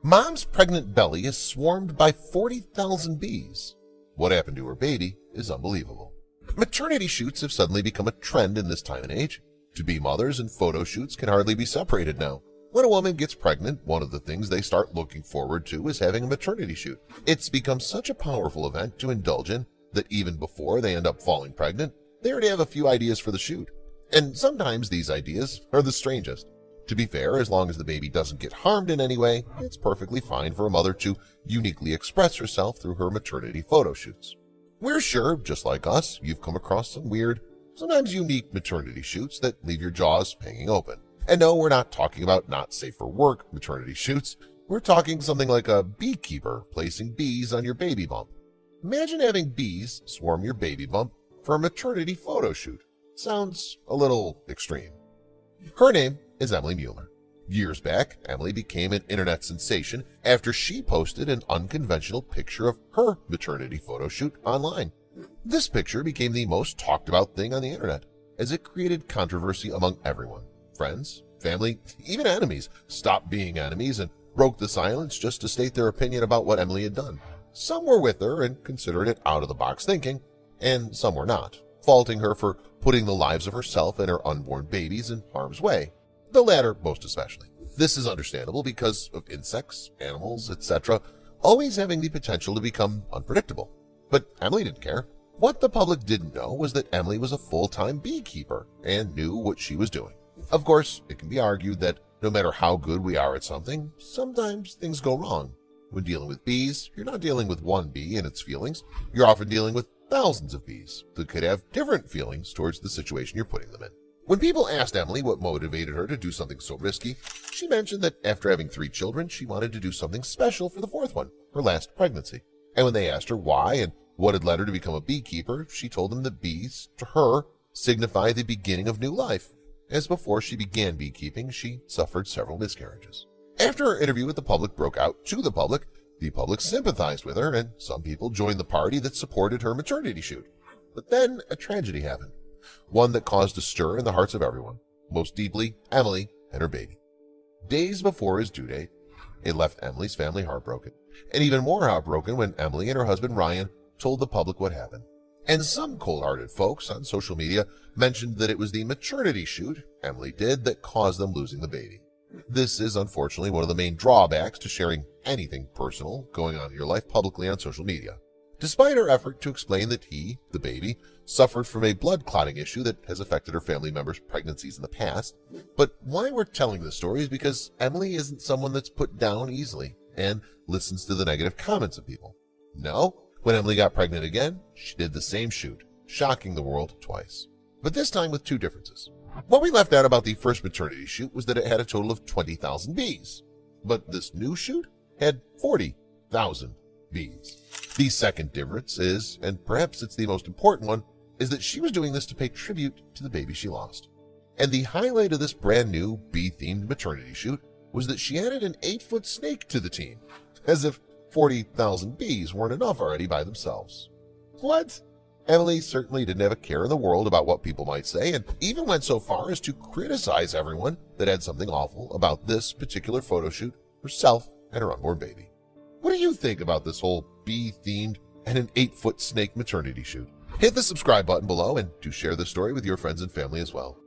Mom's pregnant belly is swarmed by 40,000 bees. What happened to her baby is unbelievable. Maternity shoots have suddenly become a trend in this time and age. To-be mothers and photo shoots can hardly be separated now. When a woman gets pregnant, one of the things they start looking forward to is having a maternity shoot. It's become such a powerful event to indulge in that even before they end up falling pregnant, they already have a few ideas for the shoot. And sometimes these ideas are the strangest. To be fair, as long as the baby doesn't get harmed in any way, it's perfectly fine for a mother to uniquely express herself through her maternity photo shoots. We're sure, just like us, you've come across some weird, sometimes unique maternity shoots that leave your jaws hanging open. And no, we're not talking about not safe for work maternity shoots. We're talking something like a beekeeper placing bees on your baby bump. Imagine having bees swarm your baby bump for a maternity photo shoot. Sounds a little extreme. Her name is Emily Mueller. Years back, Emily became an internet sensation after she posted an unconventional picture of her maternity photo shoot online. This picture became the most talked about thing on the internet, as it created controversy among everyone. Friends, family, even enemies stopped being enemies and broke the silence just to state their opinion about what Emily had done. Some were with her and considered it out-of-the-box thinking, and some were not, faulting her for putting the lives of herself and her unborn babies in harm's way. The latter most especially. This is understandable because of insects, animals, etc. always having the potential to become unpredictable. But Emily didn't care. What the public didn't know was that Emily was a full-time beekeeper and knew what she was doing. Of course, it can be argued that no matter how good we are at something, sometimes things go wrong. When dealing with bees, you're not dealing with one bee and its feelings. You're often dealing with thousands of bees that could have different feelings towards the situation you're putting them in. When people asked Emily what motivated her to do something so risky, she mentioned that after having 3 children, she wanted to do something special for the 4th one, her last pregnancy. And when they asked her why and what had led her to become a beekeeper, she told them that bees, to her, signify the beginning of new life, as before she began beekeeping, she suffered several miscarriages. After her interview with the public broke out to the public sympathized with her, and some people joined the party that supported her maternity shoot. But then a tragedy happened. One that caused a stir in the hearts of everyone, most deeply Emily and her baby. Days before his due date, it left Emily's family heartbroken, and even more heartbroken when Emily and her husband Ryan told the public what happened. And some cold-hearted folks on social media mentioned that it was the maternity shoot Emily did that caused them losing the baby. This is unfortunately one of the main drawbacks to sharing anything personal going on in your life publicly on social media. Despite her effort to explain that he, the baby, suffered from a blood clotting issue that has affected her family members' pregnancies in the past. But why we're telling this story is because Emily isn't someone that's put down easily and listens to the negative comments of people. No, when Emily got pregnant again, she did the same shoot, shocking the world twice. But this time with 2 differences. What we left out about the first maternity shoot was that it had a total of 20,000 bees. But this new shoot had 40,000 bees. The second difference is, and perhaps it's the most important one, is that she was doing this to pay tribute to the baby she lost. And the highlight of this brand new bee-themed maternity shoot was that she added an 8-foot snake to the team, as if 40,000 bees weren't enough already by themselves. What? Emily certainly didn't have a care in the world about what people might say, and even went so far as to criticize everyone that had something awful about this particular photo shoot, herself and her unborn baby. What do you think about this whole bee-themed and an 8-foot snake maternity shoot? Hit the subscribe button below and do share this story with your friends and family as well.